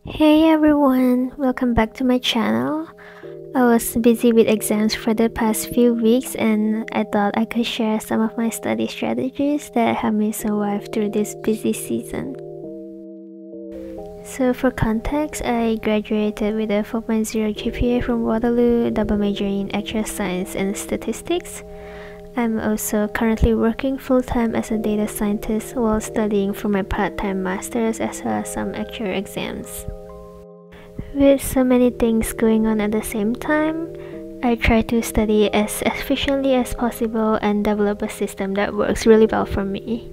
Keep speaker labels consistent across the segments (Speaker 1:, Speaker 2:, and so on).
Speaker 1: Hey everyone, welcome back to my channel. I was busy with exams for the past few weeks and I thought I could share some of my study strategies that helped me survive through this busy season. So for context, I graduated with a 4.0 GPA from Waterloo, double majoring in actual science and statistics. I'm also currently working full-time as a data scientist while studying for my part-time masters as well as some actual exams. With so many things going on at the same time, I try to study as efficiently as possible and develop a system that works really well for me.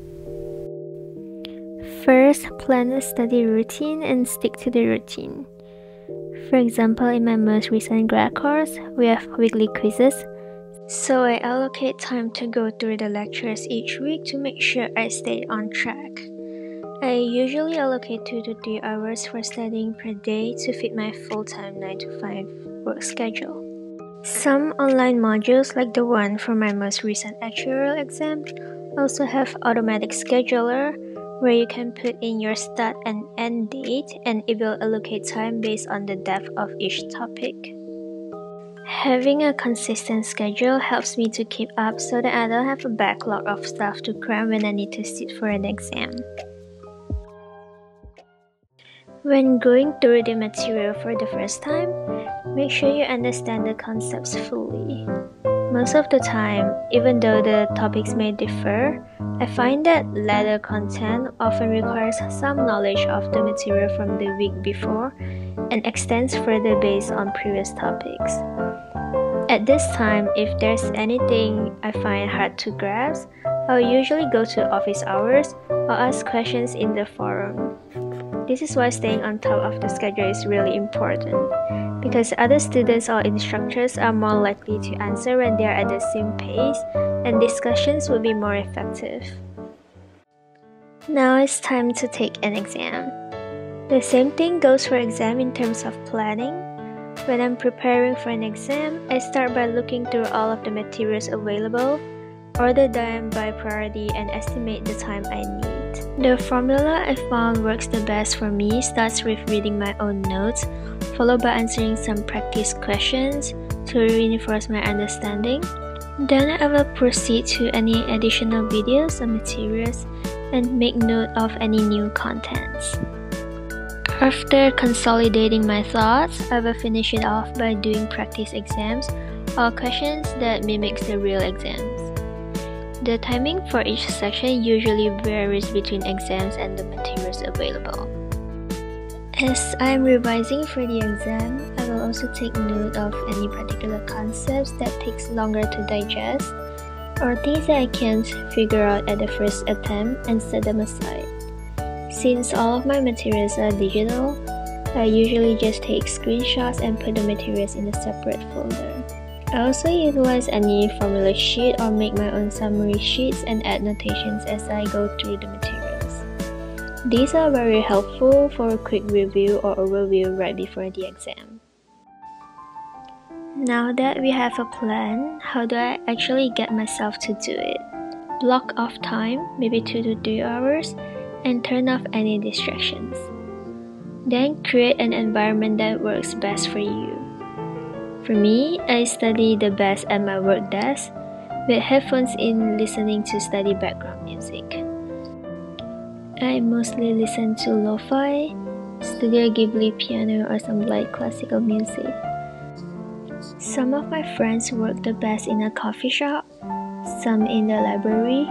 Speaker 1: First, plan a study routine and stick to the routine. For example, in my most recent grad course, we have weekly quizzes, so I allocate time to go through the lectures each week to make sure I stay on track. I usually allocate 2 to 3 hours for studying per day to fit my full-time 9 to 5 work schedule. Some online modules like the one for my most recent actuarial exam also have automatic scheduler where you can put in your start and end date and it will allocate time based on the depth of each topic. Having a consistent schedule helps me to keep up so that I don't have a backlog of stuff to cram when I need to sit for an exam. When going through the material for the first time, make sure you understand the concepts fully. Most of the time, even though the topics may differ, I find that latter content often requires some knowledge of the material from the week before and extends further based on previous topics. At this time, if there's anything I find hard to grasp, I'll usually go to office hours or ask questions in the forum. This is why staying on top of the schedule is really important, because other students or instructors are more likely to answer when they are at the same pace and discussions will be more effective. Now it's time to take an exam. The same thing goes for exam in terms of planning. When I'm preparing for an exam, I start by looking through all of the materials available, order them by priority and estimate the time I need. The formula I found works the best for me starts with reading my own notes, followed by answering some practice questions to reinforce my understanding. Then I will proceed to any additional videos or materials and make note of any new contents. After consolidating my thoughts, I will finish it off by doing practice exams or questions that mimics the real exams. The timing for each section usually varies between exams and the materials available. As I am revising for the exam, I will also take note of any particular concepts that takes longer to digest or things that I can't figure out at the first attempt and set them aside. Since all of my materials are digital, I usually just take screenshots and put the materials in a separate folder. I also utilize any formula sheet or make my own summary sheets and add notations as I go through the materials. These are very helpful for a quick review or overview right before the exam. Now that we have a plan, how do I actually get myself to do it? Block off time, maybe 2 to 3 hours, and turn off any distractions. Then create an environment that works best for you. For me, I study the best at my work desk with headphones in, listening to study background music. I mostly listen to lo-fi, Studio Ghibli piano or some light classical music. Some of my friends work the best in a coffee shop, some in the library,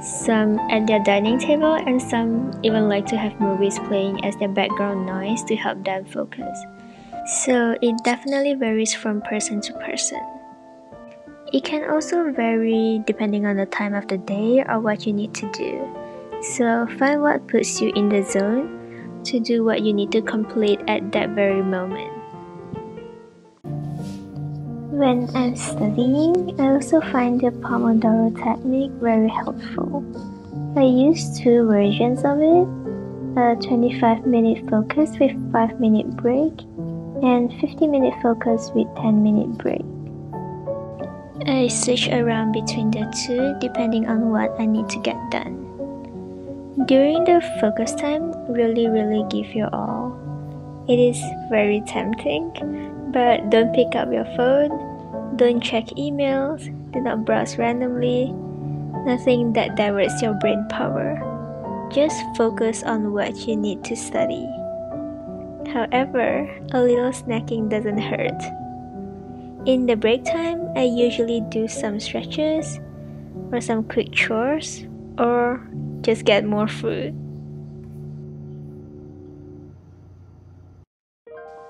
Speaker 1: some at their dining table, and some even like to have movies playing as their background noise to help them focus. So it definitely varies from person to person. It can also vary depending on the time of the day or what you need to do. So find what puts you in the zone to do what you need to complete at that very moment. When I'm studying, I also find the Pomodoro technique very helpful. I use 2 versions of it, a 25-minute focus with 5-minute break, and 50-minute focus with 10-minute break. I switch around between the two depending on what I need to get done. During the focus time, really give your all. It is very tempting, but don't pick up your phone, don't check emails, do not browse randomly, nothing that diverts your brain power. Just focus on what you need to study. However, a little snacking doesn't hurt. In the break time, I usually do some stretches, or some quick chores, or just get more food.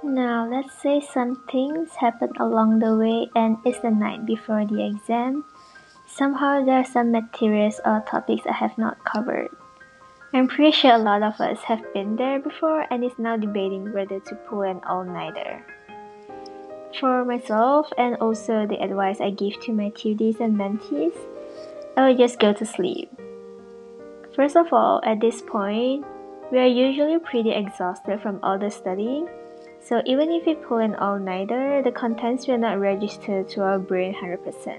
Speaker 1: Now, let's say some things happen along the way and it's the night before the exam. Somehow there are some materials or topics I have not covered. I'm pretty sure a lot of us have been there before and is now debating whether to pull an all-nighter. For myself and also the advice I give to my TUDs and mentees, I will just go to sleep. First of all, at this point, we are usually pretty exhausted from all the studying, so even if we pull an all-nighter, the contents will not register to our brain 100%.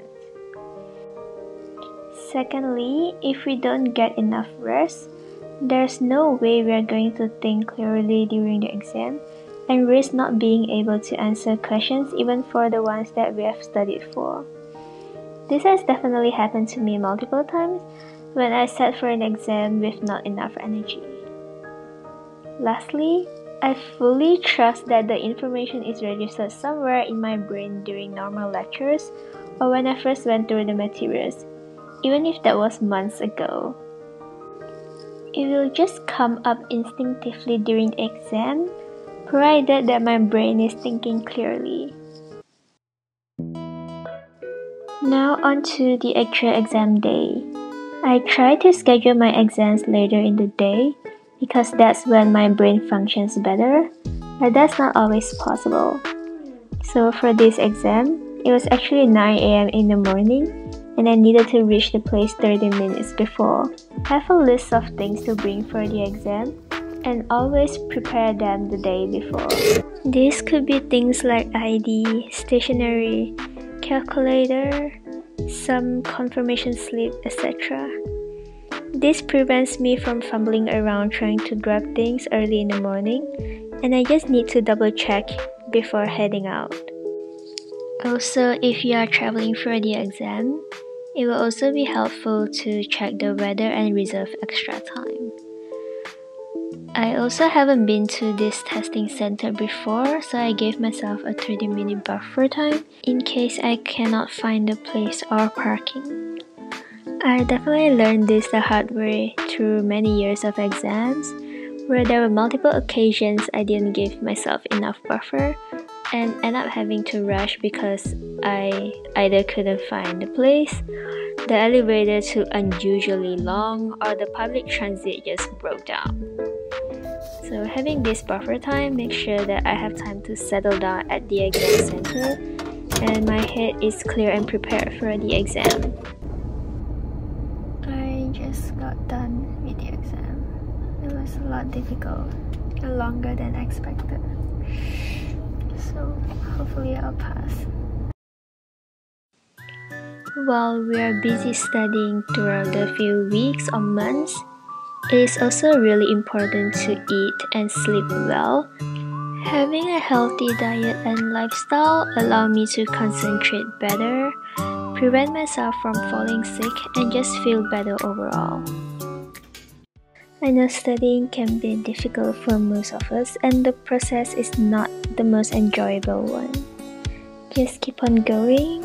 Speaker 1: Secondly, if we don't get enough rest, there's no way we are going to think clearly during the exam and risk not being able to answer questions even for the ones that we have studied for. This has definitely happened to me multiple times when I sat for an exam with not enough energy. Lastly, I fully trust that the information is registered somewhere in my brain during normal lectures or when I first went through the materials, even if that was months ago. It will just come up instinctively during the exam, provided that my brain is thinking clearly. Now on to the actual exam day. I try to schedule my exams later in the day because that's when my brain functions better, but that's not always possible. So for this exam, it was actually 9 AM in the morning and I needed to reach the place 30 minutes before. Have a list of things to bring for the exam and always prepare them the day before. These could be things like ID, stationery, calculator, some confirmation slip, etc. This prevents me from fumbling around trying to grab things early in the morning, and I just need to double check before heading out. Also, if you are traveling for the exam, it will also be helpful to check the weather and reserve extra time. I also haven't been to this testing center before, so I gave myself a 30-minute buffer time in case I cannot find a place or parking. I definitely learned this the hard way through many years of exams, where there were multiple occasions I didn't give myself enough buffer and end up having to rush because I either couldn't find the place, the elevator took unusually long, or the public transit just broke down. So having this buffer time makes sure that I have time to settle down at the exam center and my head is clear and prepared for the exam. I just got done with the exam. It was a lot difficult and longer than expected. So hopefully I'll pass. While we are busy studying throughout the few weeks or months, it is also really important to eat and sleep well. Having a healthy diet and lifestyle allow me to concentrate better, prevent myself from falling sick, and just feel better overall. I know studying can be difficult for most of us and the process is not the most enjoyable one. Just keep on going,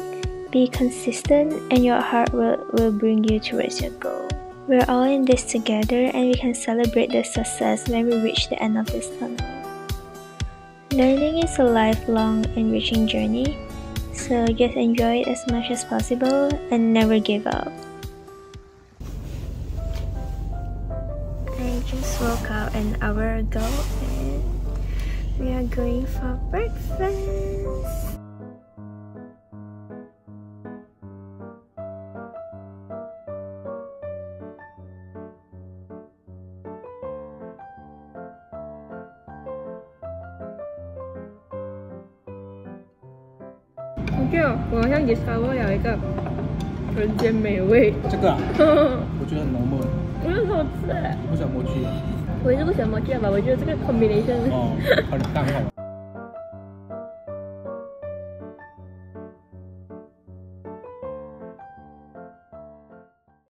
Speaker 1: be consistent, and your hard work will bring you towards your goal. We're all in this together and we can celebrate the success when we reach the end of this tunnel. Learning is a lifelong, enriching journey, so just enjoy it as much as possible and never give up. I just woke up an hour ago and we are going for breakfast.
Speaker 2: 我觉得我好像 discover 了一个人间美味。
Speaker 3: 这个啊，我觉得很浓墨。
Speaker 2: 我很好吃哎。
Speaker 3: 你不想摸去？
Speaker 2: 我也是不喜欢 mochi 吧，我觉得这个 combination
Speaker 3: 哦，很刚好。